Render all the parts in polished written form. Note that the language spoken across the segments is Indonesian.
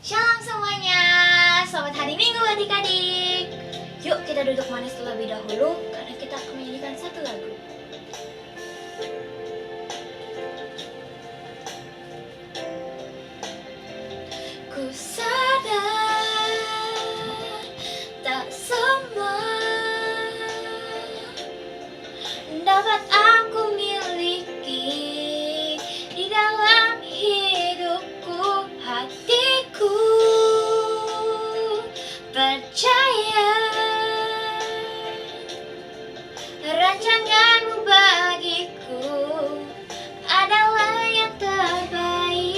Shalom semuanya, selamat hari Minggu adik-adik. Yuk kita duduk manis terlebih dahulu karena kita akan menyanyikan satu lagu. Ku sadar tak semua dapat aku miliki di dalam hidupku, hatiku percaya rancanganmu bagiku adalah yang terbaik.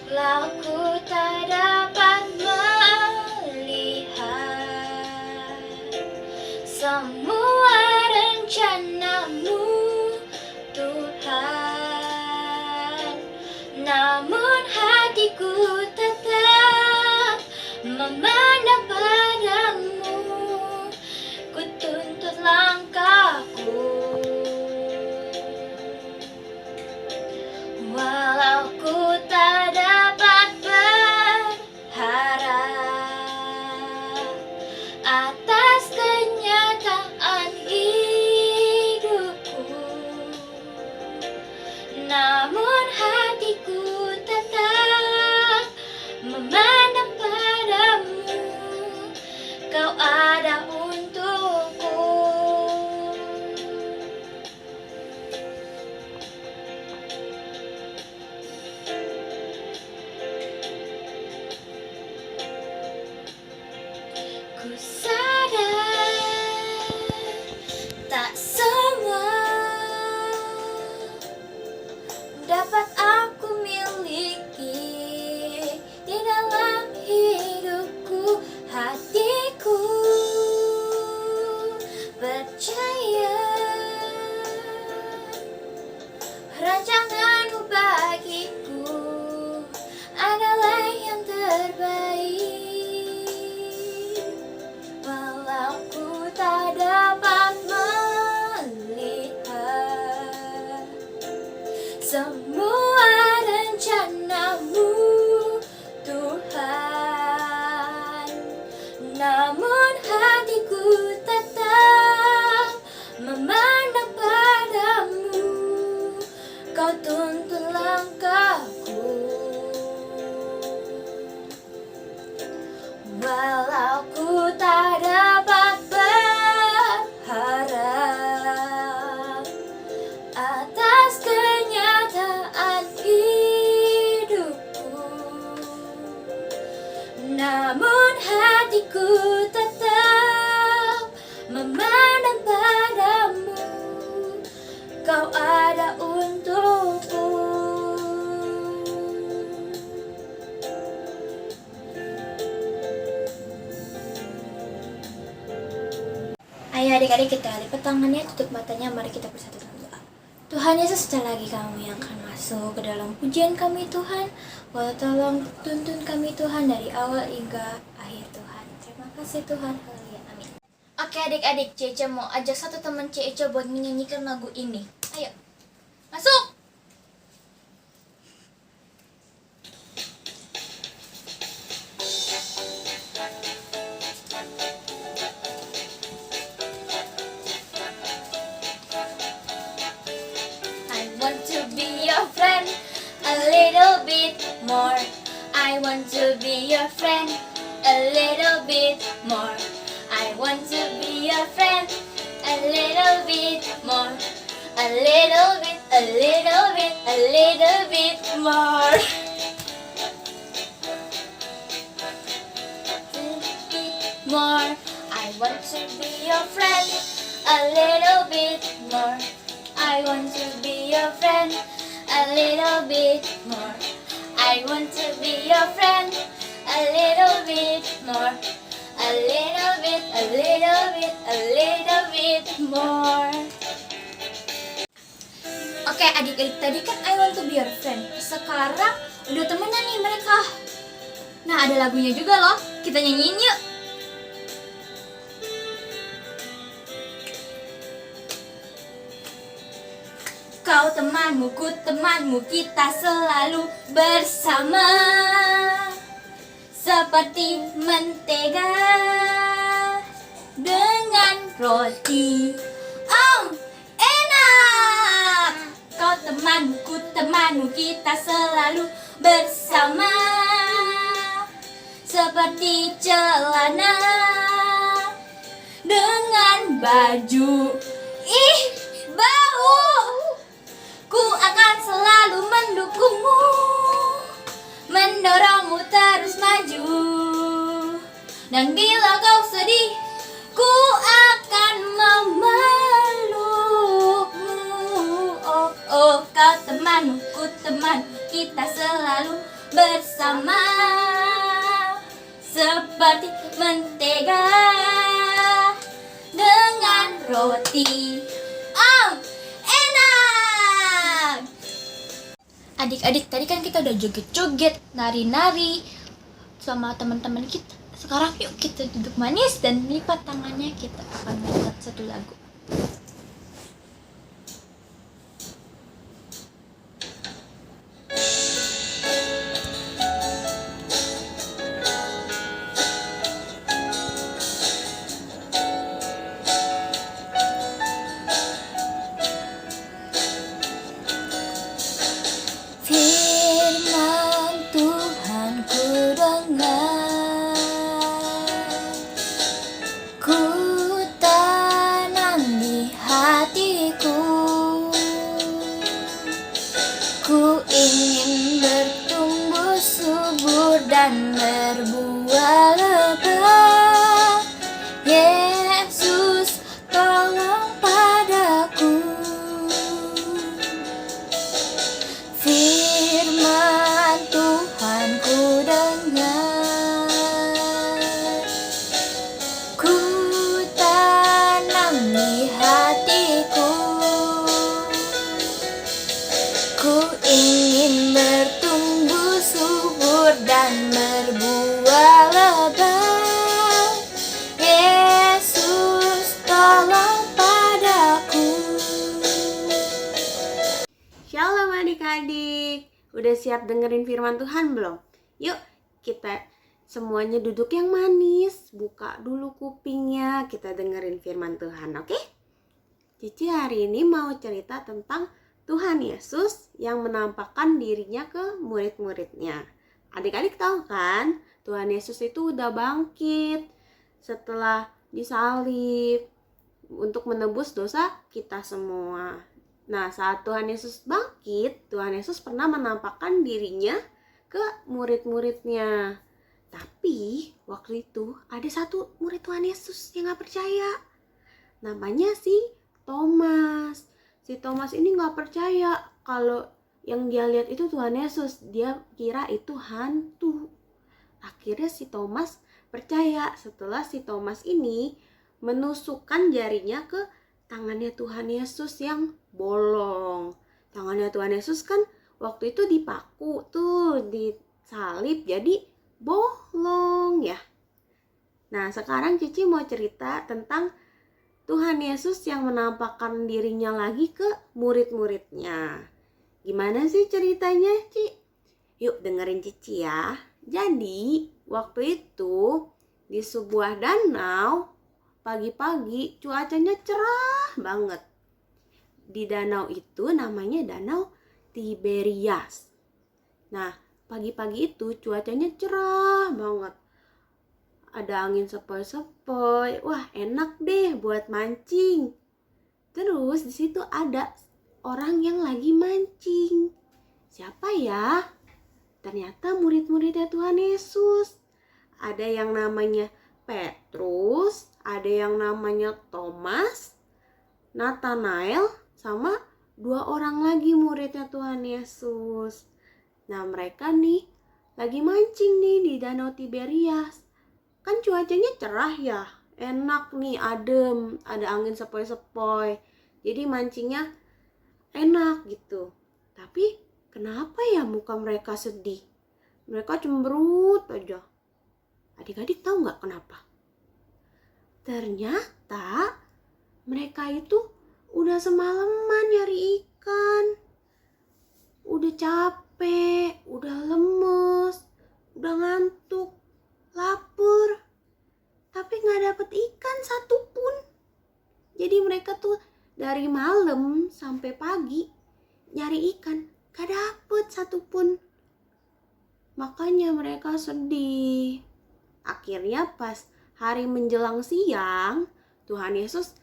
Laku tak dapat melihat semua rencanamu, Tuhan, namun hatiku tetap memandang padamu. Ku tuntut langkahku, walau ku tak dapat berharap atas kenyataan hidupku, namun hatiku tetap memandang padamu. Kau ada untukku. Ku sadar tak semua dapat aku miliki di dalam hidupku, hatiku percaya rancanganmu bagiku adalah yang terbaik. Walau ku tak dapat melihat semua rencanamu, Tuhan, namun hatiku tetap memandang padamu. Kau tuntun langkahku, walau ku tak dapat berharap atas kenyataan hidupku, namun hatiku tetap memandang padamu. Kau ada untukku. Ayo adik-adik, kita lipat tangannya, tutup matanya, mari kita bersatu dalam doa. Tuhan Yesus, sekali lagi kami yang akan masuk ke dalam pujian kami Tuhan. Walau tolong tuntun kami Tuhan dari awal hingga akhir Tuhan. Terima kasih Tuhan. Haleluya. Amin. Oke adik-adik, Cece mau ajak satu teman Cece buat menyanyikan lagu ini. Ayo, masuk! I want to be your friend a little bit more. I want to be your friend a little bit more. I want to be your friend a little bit more. A little bit, a little bit, a little bit more. More. I want to be your friend a little bit more. I want to be your friend a little bit more. I want to be your friend a little bit more. A little bit, a little bit, a little bit more. Oke adik-adik, tadi kan I want to be your friend. Sekarang udah temenan nih mereka. Nah ada lagunya juga loh, kita nyanyiin yuk. Kau temanmu, ku temanmu, kita selalu bersama. Seperti mentega dengan roti. Enak. Kau temanmu, ku temanmu, kita selalu bersama. Seperti celana dengan baju. Ih, bau. Ku akan selalu mendukungmu, mendorongmu terus maju. Dan bila kau sedih, ku akan memelukmu. Oh, oh, kau temanmu, ku teman, kita selalu bersama. Seperti mentega dengan roti. Enak. Adik-adik, tadi kan kita udah joget-joget, nari-nari sama teman-teman kita. Sekarang yuk kita duduk manis dan lipat tangannya. Kita akan menyanyi satu lagu. Firman Tuhan ku dengar, ku tanam di hatiku. Ku ingin bertumbuh subur dan berbuah lebat. Yesus, tolong padaku. Firman Tuhan ku dengar, ku tanam di hatiku. Ku ingin bertumbuh subur dan berbuah lebat. Yesus, tolong padaku. Shalom adik-adik, udah siap dengerin firman Tuhan belum? Yuk kita semuanya duduk yang manis, buka dulu kupingnya, kita dengerin firman Tuhan, oke? Cici hari ini mau cerita tentang Tuhan Yesus yang menampakkan dirinya ke murid-muridnya. Adik-adik tahu kan, Tuhan Yesus itu udah bangkit setelah disalib untuk menebus dosa kita semua. Nah, saat Tuhan Yesus bangkit, Tuhan Yesus pernah menampakkan dirinya ke murid-muridnya. Tapi waktu itu ada satu murid Tuhan Yesus yang gak percaya. Namanya si Thomas. Si Thomas ini gak percaya kalau yang dia lihat itu Tuhan Yesus. Dia kira itu hantu. Akhirnya si Thomas percaya setelah si Thomas ini menusukkan jarinya ke tangannya Tuhan Yesus yang bolong. Tangannya Tuhan Yesus kan waktu itu dipaku tuh, disalib jadi bolong ya. Nah, sekarang Cici mau cerita tentang Tuhan Yesus yang menampakkan dirinya lagi ke murid-muridnya. Gimana sih ceritanya, Ci? Yuk dengerin Cici ya. Jadi, waktu itu di sebuah danau, pagi-pagi cuacanya cerah banget. Di danau itu namanya Danau Tiberias. Nah, pagi-pagi itu cuacanya cerah banget. Ada angin sepoi-sepoi. Wah, enak deh buat mancing. Terus di situ ada orang yang lagi mancing. Siapa ya? Ternyata murid-muridnya Tuhan Yesus. Ada yang namanya Petrus, ada yang namanya Thomas, Nathanael, sama 2 orang lagi muridnya Tuhan Yesus. Nah, mereka nih lagi mancing nih di Danau Tiberias. Kan cuacanya cerah ya, enak nih, adem, ada angin sepoi-sepoi. Jadi mancingnya enak gitu. Tapi kenapa ya muka mereka sedih? Mereka cemberut aja. Adik-adik tahu nggak kenapa? Ternyata mereka itu udah semalaman nyari ikan. Udah capek, udah lemes, udah ngantuk, lapar, tapi gak dapet ikan satupun. Jadi mereka tuh dari malam sampai pagi nyari ikan, gak dapet satupun. Makanya mereka sedih. Akhirnya pas hari menjelang siang, Tuhan Yesus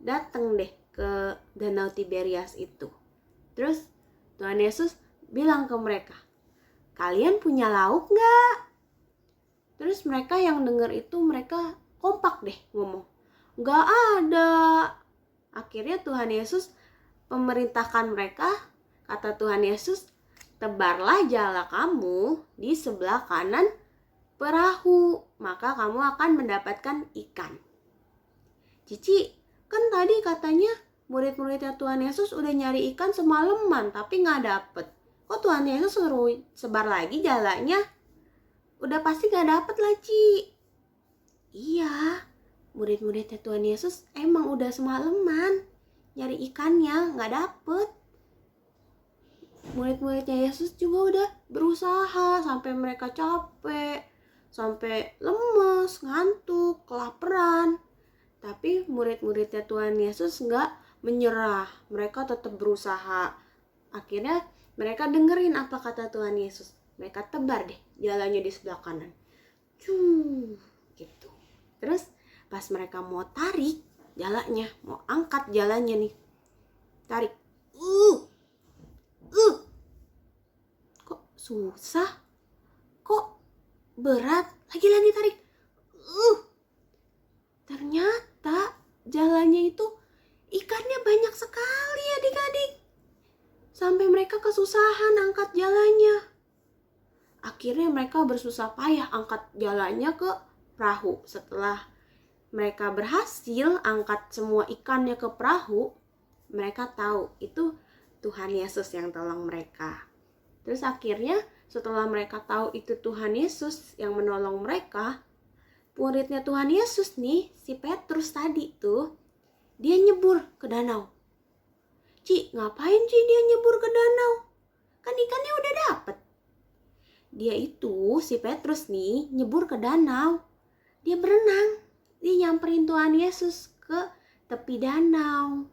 datang deh ke Danau Tiberias itu. Terus Tuhan Yesus bilang ke mereka, kalian punya lauk gak? Terus mereka yang denger itu mereka kompak deh ngomong, gak ada. Akhirnya Tuhan Yesus memerintahkan mereka, kata Tuhan Yesus, tebarlah jala kamu di sebelah kanan perahu, maka kamu akan mendapatkan ikan. Cici, kan tadi katanya murid-muridnya Tuhan Yesus udah nyari ikan semalaman tapi gak dapet. Kok Tuhan Yesus suruh sebar lagi jalanya? Udah pasti gak dapet lah, Ci. Iya, murid-muridnya Tuhan Yesus emang udah semalaman nyari ikannya, gak dapet. Murid-muridnya Yesus juga udah berusaha sampai mereka capek, sampai lemes, ngantuk, kelaparan. Tapi murid-muridnya Tuhan Yesus gak menyerah, mereka tetap berusaha. Akhirnya mereka dengerin apa kata Tuhan Yesus. Mereka tebar deh jalannya di sebelah kanan. Gitu. Terus pas mereka mau tarik jalannya, mau angkat jalannya nih, tarik. Kok susah? Kok berat? Lagi-lagi tarik. Ternyata jalannya itu ikannya banyak sekali adik-adik. Sampai mereka kesusahan angkat jalannya. Akhirnya mereka bersusah payah angkat jalannya ke perahu. Setelah mereka berhasil angkat semua ikannya ke perahu, mereka tahu itu Tuhan Yesus yang tolong mereka. Terus akhirnya setelah mereka tahu itu Tuhan Yesus yang menolong mereka, muridnya Tuhan Yesus nih, si Petrus tadi tuh, dia nyebur ke danau. Ci, ngapain Ci dia nyebur ke danau? Kan ikannya udah dapet. Dia itu, si Petrus nih, nyebur ke danau. Dia berenang. Dia nyamperin Tuhan Yesus ke tepi danau.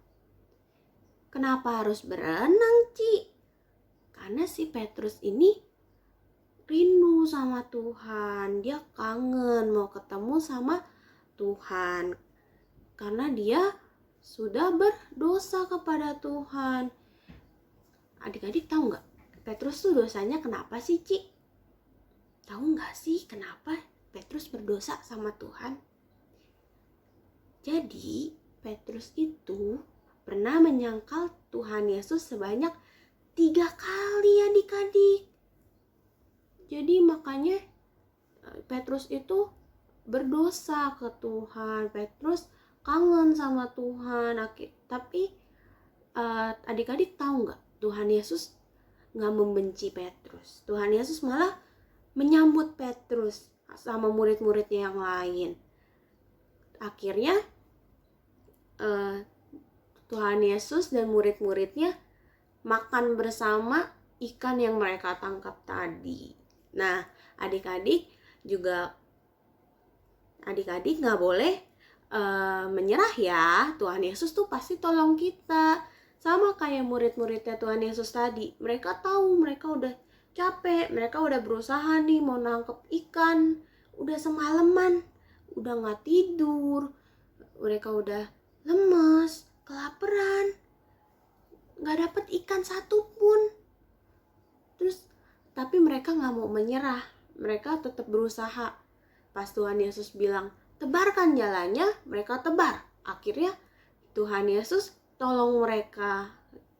Kenapa harus berenang, Ci? Karena si Petrus ini rindu sama Tuhan. Dia kangen mau ketemu sama Tuhan. Karena dia sudah berdosa kepada Tuhan. Adik-adik tahu nggak? Petrus tuh dosanya kenapa sih, Ci? Tahu nggak sih kenapa Petrus berdosa sama Tuhan? Jadi Petrus itu pernah menyangkal Tuhan Yesus sebanyak 3 kali adik-adik. Jadi makanya Petrus itu berdosa ke Tuhan. Petrus kangen sama Tuhan. Tapi adik-adik tahu nggak? Tuhan Yesus nggak membenci Petrus. Tuhan Yesus malah menyambut Petrus sama murid-muridnya yang lain. Akhirnya Tuhan Yesus dan murid-muridnya makan bersama ikan yang mereka tangkap tadi. Nah, adik-adik nggak boleh menyerah ya. Tuhan Yesus tuh pasti tolong kita. Sama kayak murid-muridnya Tuhan Yesus tadi. Mereka tahu mereka udah capek, mereka udah berusaha nih mau nangkep ikan, udah semalaman, udah gak tidur, mereka udah lemes, kelaparan, gak dapet ikan satupun. Terus tapi mereka gak mau menyerah, mereka tetap berusaha. Pas Tuhan Yesus bilang tebarkan jalannya, mereka tebar. Akhirnya Tuhan Yesus tolong mereka.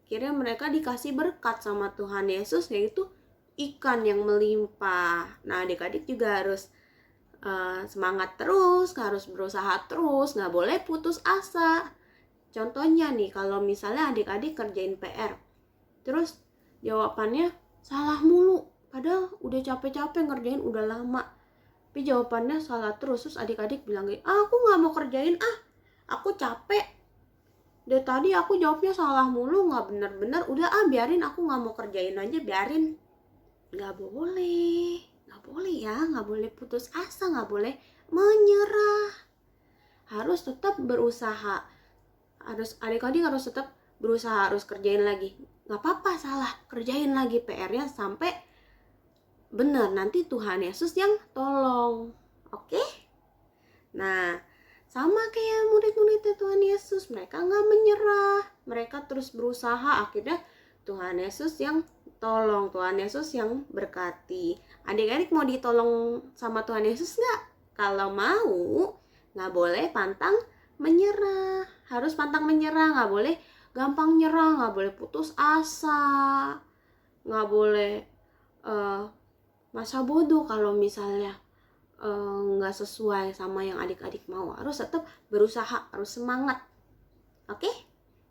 Akhirnya mereka dikasih berkat sama Tuhan Yesus, yaitu ikan yang melimpah. Nah, adik-adik juga harus semangat terus, harus berusaha terus, nggak boleh putus asa. Contohnya nih, kalau misalnya adik-adik kerjain PR, terus jawabannya salah mulu, padahal udah capek-capek ngerjain udah lama, tapi jawabannya salah terus adik-adik bilang, aku nggak mau kerjain, aku capek. Dari tadi aku jawabnya salah mulu, nggak bener-bener. Udah biarin, aku nggak mau kerjain aja, biarin. Nggak boleh ya, nggak boleh putus asa, nggak boleh menyerah. Harus tetap berusaha. Adik-adik harus tetap berusaha, harus kerjain lagi. Nggak apa-apa salah, kerjain lagi PR-nya sampai benar. Nanti Tuhan Yesus yang tolong. Oke? Nah, sama kayak murid-muridnya Tuhan Yesus, mereka nggak menyerah, mereka terus berusaha, akhirnya Tuhan Yesus yang tolong, Tuhan Yesus yang berkati. Adik-adik mau ditolong sama Tuhan Yesus nggak? Kalau mau, nggak boleh pantang menyerah, harus pantang menyerah, nggak boleh gampang nyerah, nggak boleh putus asa, nggak boleh masa bodoh kalau misalnya nggak sesuai sama yang adik-adik mau. Harus tetap berusaha, harus semangat. Oke?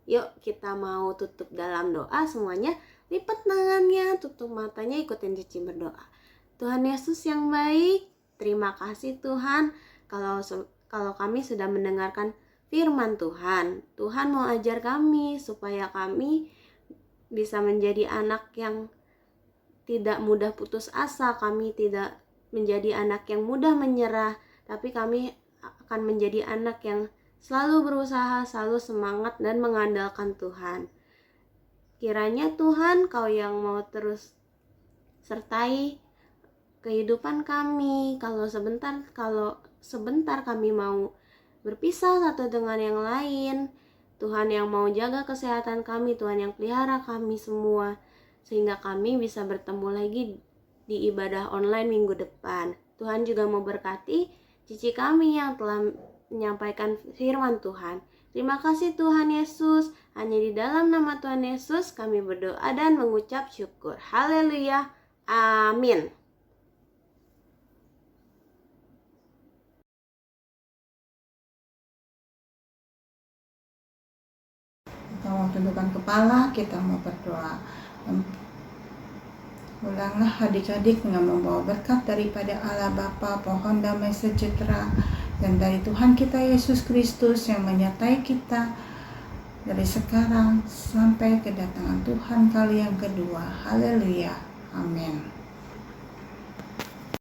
Yuk kita mau tutup dalam doa semuanya. Lipat tangannya, tutup matanya, ikutin Cici berdoa. Tuhan Yesus yang baik, terima kasih Tuhan kalau kami sudah mendengarkan firman Tuhan. Tuhan mau ajar kami supaya kami bisa menjadi anak yang tidak mudah putus asa, kami tidak menjadi anak yang mudah menyerah, tapi kami akan menjadi anak yang selalu berusaha, selalu semangat dan mengandalkan Tuhan. Kiranya Tuhan Kau yang mau terus sertai kehidupan kami. Kalau sebentar kami mau berpisah satu dengan yang lain, Tuhan yang mau jaga kesehatan kami, Tuhan yang pelihara kami semua, sehingga kami bisa bertemu lagi di ibadah online minggu depan. Tuhan juga mau berkati cici kami yang telah menyampaikan firman Tuhan. Terima kasih Tuhan Yesus. Hanya di dalam nama Tuhan Yesus kami berdoa dan mengucap syukur. Haleluya. Amin. Kita mau tundukkan kepala, kita mau berdoa. Ulanglah adik-adik dengan membawa berkat daripada Allah Bapa, pohon damai sejahtera, dan dari Tuhan kita Yesus Kristus yang menyertai kita dari sekarang sampai kedatangan Tuhan kali yang kedua. Haleluya. Amin.